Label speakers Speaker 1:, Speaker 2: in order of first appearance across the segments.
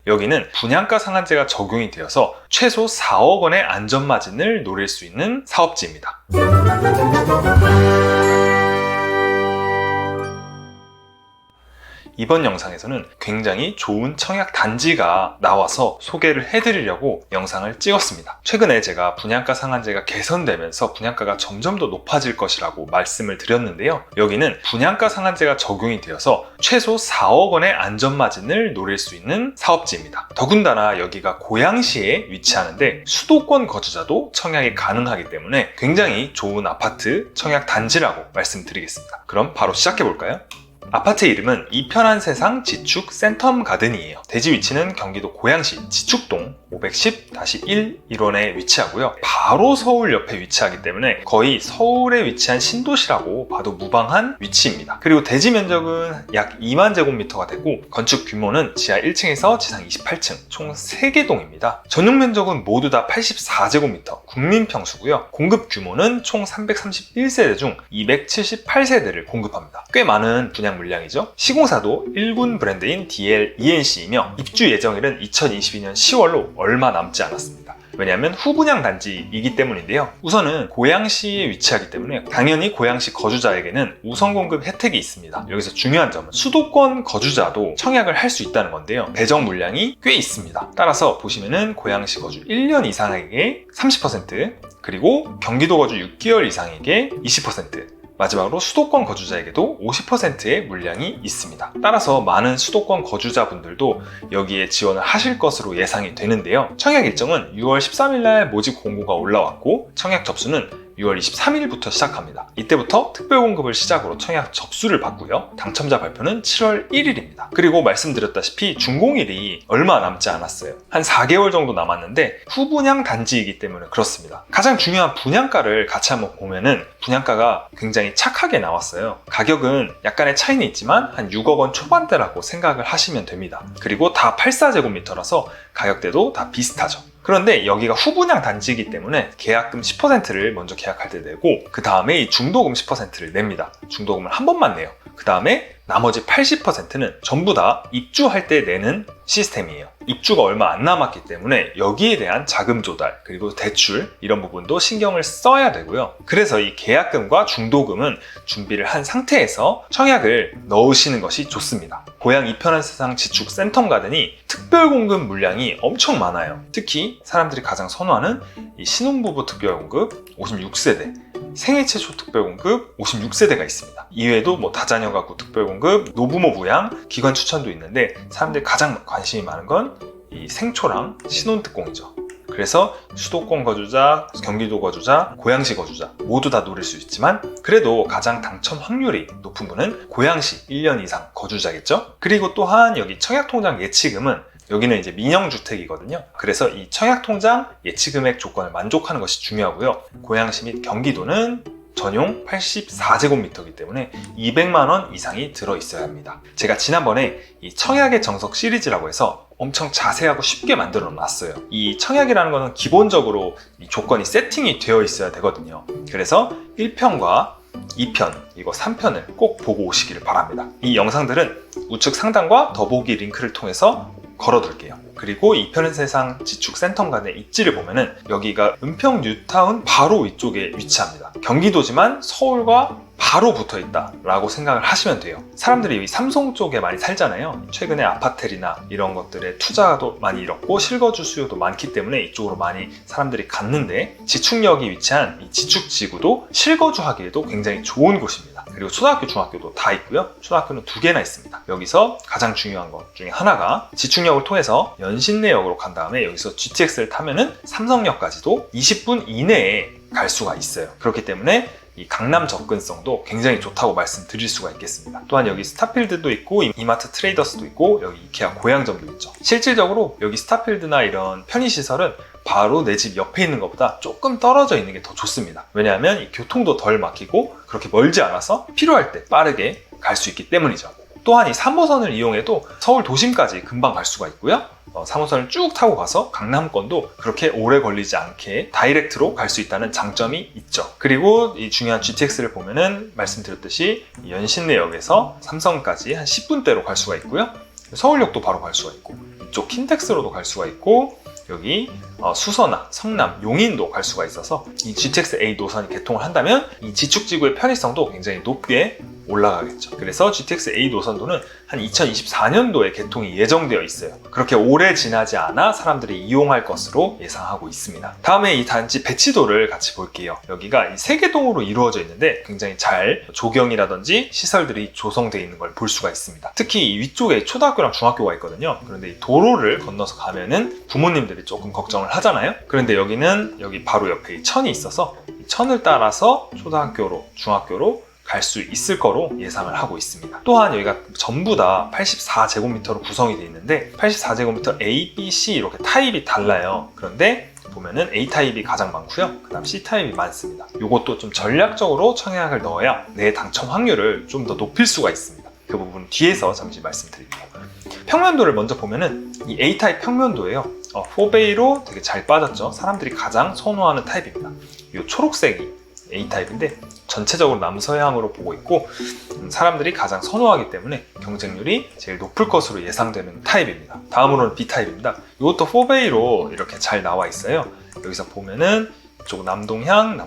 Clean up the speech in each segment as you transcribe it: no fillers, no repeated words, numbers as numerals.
Speaker 1: 여기는 분양가 상한제가 적용이 되어서 최소 4억 원의 안전마진을 노릴 수 있는 사업지입니다. 이번 영상에서는 굉장히 좋은 청약 단지가 나와서 소개를 해드리려고 영상을 찍었습니다. 최근에 제가 분양가 상한제가 개선되면서 분양가가 점점 더 높아질 것이라고 말씀을 드렸는데요. 여기는 분양가 상한제가 적용이 되어서 최소 4억 원의 안전마진을 노릴 수 있는 사업지입니다. 더군다나 여기가 고양시에 위치하는데 수도권 거주자도 청약이 가능하기 때문에 굉장히 좋은 아파트 청약 단지라고 말씀드리겠습니다. 그럼 바로 시작해볼까요? 아파트 이름은 이편한 세상 지축 센텀 가든이에요. 대지 위치는 경기도 고양시 지축동 510-1 1원에 위치하고요. 바로 서울 옆에 위치하기 때문에 거의 서울에 위치한 신도시라고 봐도 무방한 위치입니다. 그리고 대지 면적은 약 2만 제곱미터가 되고 건축 규모는 지하 1층에서 지상 28층 총 3개 동입니다. 전용 면적은 모두 다 84제곱미터 국민평수고요. 공급 규모는 총 331세대 중 278세대를 공급합니다. 꽤 많은 분양 물량이죠. 시공사도 1군 브랜드인 DL-ENC이며 입주 예정일은 2022년 10월로 얼마 남지 않았습니다. 왜냐하면 후분양 단지이기 때문인데요. 우선은 고양시에 위치하기 때문에 당연히 고양시 거주자에게는 우선 공급 혜택이 있습니다. 여기서 중요한 점은 수도권 거주자도 청약을 할 수 있다는 건데요. 배정 물량이 꽤 있습니다. 따라서 보시면은 고양시 거주 1년 이상에게 30%, 그리고 경기도 거주 6개월 이상에게 20%, 마지막으로 수도권 거주자에게도 50%의 물량이 있습니다. 따라서 많은 수도권 거주자분들도 여기에 지원을 하실 것으로 예상이 되는데요. 청약 일정은 6월 13일 날 모집 공고가 올라왔고 청약 접수는 6월 23일부터 시작합니다. 이때부터 특별공급을 시작으로 청약 접수를 받고요. 당첨자 발표는 7월 1일입니다. 그리고 말씀드렸다시피 준공일이 얼마 남지 않았어요. 한 4개월 정도 남았는데 후분양 단지이기 때문에 그렇습니다. 가장 중요한 분양가를 같이 한번 보면은 분양가가 굉장히 착하게 나왔어요. 가격은 약간의 차이는 있지만 한 6억 원 초반대라고 생각을 하시면 됩니다. 그리고 다 84제곱미터라서 가격대도 다 비슷하죠. 그런데 여기가 후분양 단지이기 때문에 계약금 10%를 먼저 계약할 때 내고 그 다음에 이 중도금 10%를 냅니다. 중도금을 한 번만 내요. 그 다음에 나머지 80%는 전부 다 입주할 때 내는 시스템이에요. 입주가 얼마 안 남았기 때문에 여기에 대한 자금 조달 그리고 대출 이런 부분도 신경을 써야 되고요. 그래서 이 계약금과 중도금은 준비를 한 상태에서 청약을 넣으시는 것이 좋습니다. 고양 이편한 세상 지축 센텀 가든이 특별 공급 물량이 엄청 많아요. 특히 사람들이 가장 선호하는 이 신혼부부 특별 공급 56세대, 생애 최초 특별 공급 56세대가 있습니다. 이외에도 뭐 다자녀 가구 특별 공급, 노부모 부양, 기관 추천도 있는데 사람들이 가장 관심이 많은 건 이 생초랑 신혼특공이죠. 그래서 수도권 거주자, 경기도 거주자, 고양시 거주자 모두 다 노릴 수 있지만 그래도 가장 당첨 확률이 높은 분은 고양시 1년 이상 거주자겠죠. 그리고 또한 여기 청약통장 예치금은 여기는 이제 민영주택이거든요. 그래서 이 청약통장 예치금액 조건을 만족하는 것이 중요하고요. 고양시 및 경기도는 전용 84제곱미터이기 때문에 200만 원 이상이 들어있어야 합니다. 제가 지난번에 이 청약의 정석 시리즈라고 해서 엄청 자세하고 쉽게 만들어 놨어요. 이 청약이라는 거는 기본적으로 이 조건이 세팅이 되어 있어야 되거든요. 그래서 1편과 2편, 이거 3편을 꼭 보고 오시기를 바랍니다. 이 영상들은 우측 상단과 더보기 링크를 통해서 걸어둘게요. 그리고 이편한 세상 지축 센텀 간의 입지를 보면은 여기가 은평 뉴타운 바로 위쪽에 위치합니다. 경기도지만 서울과 바로 붙어 있다 라고 생각을 하시면 돼요. 사람들이 여기 삼성 쪽에 많이 살잖아요. 최근에 아파텔이나 이런 것들에 투자도 많이 일었고 실거주 수요도 많기 때문에 이쪽으로 많이 사람들이 갔는데 지축역이 위치한 이 지축지구도 실거주하기에도 굉장히 좋은 곳입니다. 그리고 초등학교, 중학교도 다 있고요. 초등학교는 2개나 있습니다. 여기서 가장 중요한 것 중에 하나가 지축역을 통해서 연신내역으로 간 다음에 여기서 GTX를 타면은 삼성역까지도 20분 이내에 갈 수가 있어요. 그렇기 때문에 이 강남 접근성도 굉장히 좋다고 말씀드릴 수가 있겠습니다. 또한 여기 스타필드도 있고 이마트 트레이더스도 있고 여기 이케아 고양점도 있죠. 실질적으로 여기 스타필드나 이런 편의시설은 바로 내 집 옆에 있는 것보다 조금 떨어져 있는 게 더 좋습니다. 왜냐하면 이 교통도 덜 막히고 그렇게 멀지 않아서 필요할 때 빠르게 갈 수 있기 때문이죠. 또한 이 3호선을 이용해도 서울 도심까지 금방 갈 수가 있고요. 3호선을 쭉 타고 가서 강남권도 그렇게 오래 걸리지 않게 다이렉트로 갈 수 있다는 장점이 있죠. 그리고 이 중요한 GTX를 보면은 말씀드렸듯이 연신내역에서 삼성까지 한 10분대로 갈 수가 있고요. 서울역도 바로 갈 수가 있고 이쪽 킨텍스로도 갈 수가 있고 여기 수서나 성남, 용인도 갈 수가 있어서 이 GTX-A 노선이 개통을 한다면 이 지축지구의 편의성도 굉장히 높게 올라가겠죠. 그래서 GTX-A 노선도는 한 2024년도에 개통이 예정되어 있어요. 그렇게 오래 지나지 않아 사람들이 이용할 것으로 예상하고 있습니다. 다음에 이 단지 배치도를 같이 볼게요. 여기가 이 3개 동으로 이루어져 있는데 굉장히 잘 조경이라든지 시설들이 조성되어 있는 걸 볼 수가 있습니다. 특히 이 위쪽에 초등학교랑 중학교가 있거든요. 그런데 이 도로를 건너서 가면은 부모님들이 조금 걱정을 하잖아요. 그런데 여기는 여기 바로 옆에 이 천이 있어서 이 천을 따라서 초등학교로, 중학교로 갈 수 있을 거로 예상을 하고 있습니다. 또한 여기가 전부 다 84제곱미터로 구성이 되어 있는데 84제곱미터 A, B, C 이렇게 타입이 달라요. 그런데 보면은 A 타입이 가장 많고요. 그 다음 C 타입이 많습니다. 이것도 좀 전략적으로 청약을 넣어야 내 당첨 확률을 좀 더 높일 수가 있습니다. 그 부분 뒤에서 잠시 말씀드릴게요. 평면도를 먼저 보면은 이 A 타입 평면도예요. 4베이로 되게 잘 빠졌죠. 사람들이 가장 선호하는 타입입니다. 이 초록색이 A 타입인데 전체적으로 남서향으로 보고 있고 사람들이 가장 선호하기 때문에 경쟁률이 제일 높을 것으로 예상되는 타입입니다. 다음으로는 B 타입입니다. 이것도 4베이로 이렇게 잘 나와 있어요. 여기서 보면은 이쪽 남동향,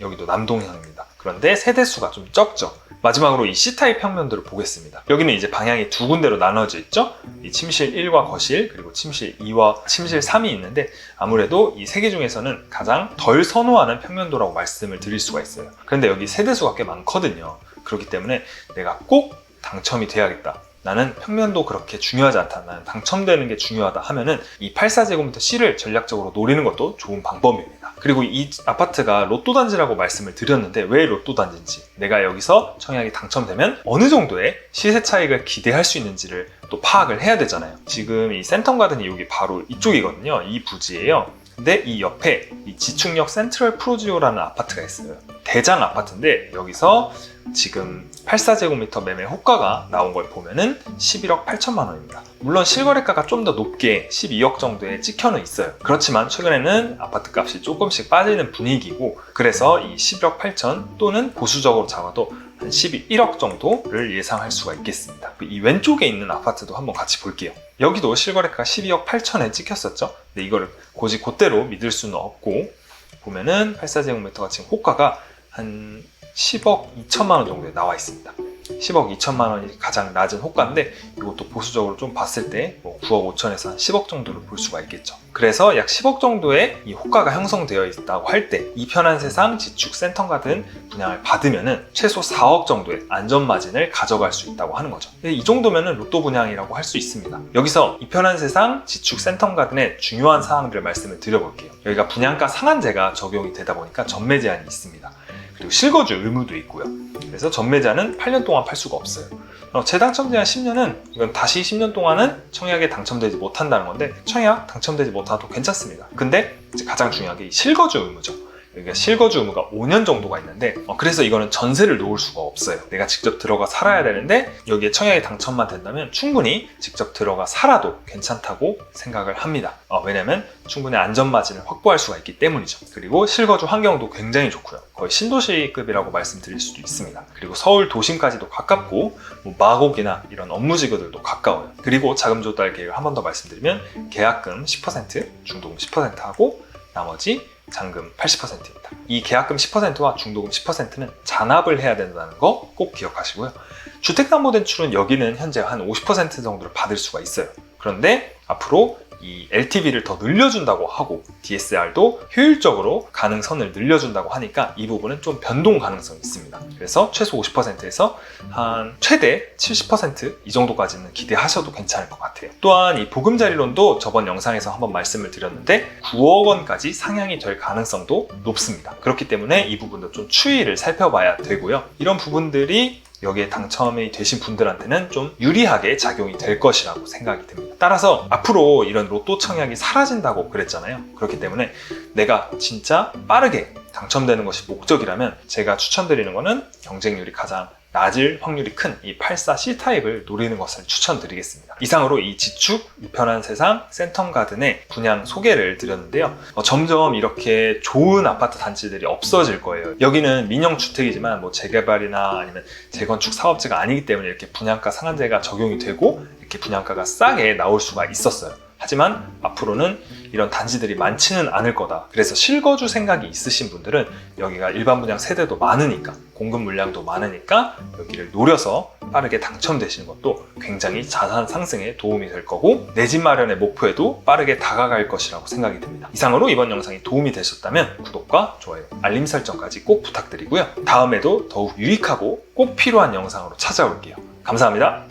Speaker 1: 여기도 남동향입니다. 그런데 세대수가 좀 적죠. 마지막으로 이 C타입 평면도를 보겠습니다. 여기는 이제 방향이 두 군데로 나눠져 있죠. 이 침실 1과 거실, 그리고 침실 2와 침실 3이 있는데 아무래도 이 세 개 중에서는 가장 덜 선호하는 평면도라고 말씀을 드릴 수가 있어요. 그런데 여기 세대수가 꽤 많거든요. 그렇기 때문에 내가 꼭 당첨이 돼야겠다. 나는 평면도 그렇게 중요하지 않다. 나는 당첨되는 게 중요하다 하면은 이 84제곱미터 C를 전략적으로 노리는 것도 좋은 방법입니다. 그리고 이 아파트가 로또 단지라고 말씀을 드렸는데 왜 로또 단지인지, 내가 여기서 청약이 당첨되면 어느 정도의 시세 차익을 기대할 수 있는지를 또 파악을 해야 되잖아요. 지금 이 센텀가든이 여기 바로 이쪽이거든요. 이 부지예요. 근데 이 옆에 이 지축역 센트럴 프로지오라는 아파트가 있어요. 대장 아파트인데 여기서 지금 84제곱미터 매매 호가가 나온 걸 보면은 11억 8천만 원입니다. 물론 실거래가가 좀 더 높게 12억 정도에 찍혀는 있어요. 그렇지만 최근에는 아파트 값이 조금씩 빠지는 분위기고, 그래서 이 11억 8천 또는 보수적으로 잡아도 한 11억 정도를 예상할 수가 있겠습니다. 이 왼쪽에 있는 아파트도 한번 같이 볼게요. 여기도 실거래가가 12억 8천에 찍혔었죠. 근데 이거를 곧이 그대로 믿을 수는 없고, 보면은 84제곱미터가 지금 호가가 한 10억 2천만 원 정도에 나와 있습니다. 10억 2천만 원이 가장 낮은 호가인데 이것도 보수적으로 좀 봤을 때 9억 5천에서 한 10억 정도를 볼 수가 있겠죠. 그래서 약 10억 정도의 이 호가가 형성되어 있다고 할 때 이 편한 세상 지축 센텀가든 분양을 받으면은 최소 4억 정도의 안전 마진을 가져갈 수 있다고 하는 거죠. 이 정도면은 로또 분양이라고 할 수 있습니다. 여기서 이 편한 세상 지축 센텀가든의 중요한 사항들을 말씀을 드려볼게요. 여기가 분양가 상한제가 적용이 되다 보니까 전매 제한이 있습니다. 그리고 실거주 의무도 있고요. 그래서 전매자는 8년 동안 팔 수가 없어요. 재당첨 제한 10년은 이건 다시 10년 동안은 청약에 당첨되지 못한다는 건데, 청약 당첨되지 못하도 괜찮습니다. 근데 이제 가장 중요한 게 실거주 의무죠. 여기가 실거주 의무가 5년 정도가 있는데 그래서 이거는 전세를 놓을 수가 없어요. 내가 직접 들어가 살아야 되는데 여기에 청약에 당첨만 된다면 충분히 직접 들어가 살아도 괜찮다고 생각을 합니다. 왜냐면 충분히 안전마진을 확보할 수가 있기 때문이죠. 그리고 실거주 환경도 굉장히 좋고요. 거의 신도시급이라고 말씀드릴 수도 있습니다. 그리고 서울 도심까지도 가깝고 마곡이나 이런 업무지구들도 가까워요. 그리고 자금 조달 계획을 한 번 더 말씀드리면 계약금 10%, 중도금 10% 하고 나머지 잔금 80%입니다. 이 계약금 10%와 중도금 10%는 잔압을 해야 된다는 거 꼭 기억하시고요. 주택담보대출은 여기는 현재 한 50% 정도를 받을 수가 있어요. 그런데 앞으로 이 LTV를 더 늘려준다고 하고 DSR도 효율적으로 가능선을 늘려준다고 하니까 이 부분은 좀 변동 가능성이 있습니다. 그래서 최소 50%에서 한 최대 70% 이 정도까지는 기대하셔도 괜찮을 것 같아요. 또한 이 보금자리론도 저번 영상에서 한번 말씀을 드렸는데 9억 원까지 상향이 될 가능성도 높습니다. 그렇기 때문에 이 부분도 좀 추이를 살펴봐야 되고요. 이런 부분들이 여기에 당첨이 되신 분들한테는 좀 유리하게 작용이 될 것이라고 생각이 듭니다. 따라서 앞으로 이런 로또 청약이 사라진다고 그랬잖아요. 그렇기 때문에 내가 진짜 빠르게 당첨되는 것이 목적이라면 제가 추천드리는 거는 경쟁률이 가장 낮을 확률이 큰 이 84 C타입을 노리는 것을 추천드리겠습니다. 이상으로 이 지축, 우편한 세상, 센텀가든의 분양 소개를 드렸는데요. 점점 이렇게 좋은 아파트 단지들이 없어질 거예요. 여기는 민영주택이지만 뭐 재개발이나 아니면 재건축 사업지가 아니기 때문에 이렇게 분양가 상한제가 적용이 되고 이렇게 분양가가 싸게 나올 수가 있었어요. 하지만 앞으로는 이런 단지들이 많지는 않을 거다. 그래서 실거주 생각이 있으신 분들은 여기가 일반 분양 세대도 많으니까, 공급 물량도 많으니까 여기를 노려서 빠르게 당첨되시는 것도 굉장히 자산 상승에 도움이 될 거고, 내 집 마련의 목표에도 빠르게 다가갈 것이라고 생각이 듭니다. 이상으로 이번 영상이 도움이 되셨다면 구독과 좋아요, 알림 설정까지 꼭 부탁드리고요. 다음에도 더욱 유익하고 꼭 필요한 영상으로 찾아올게요. 감사합니다.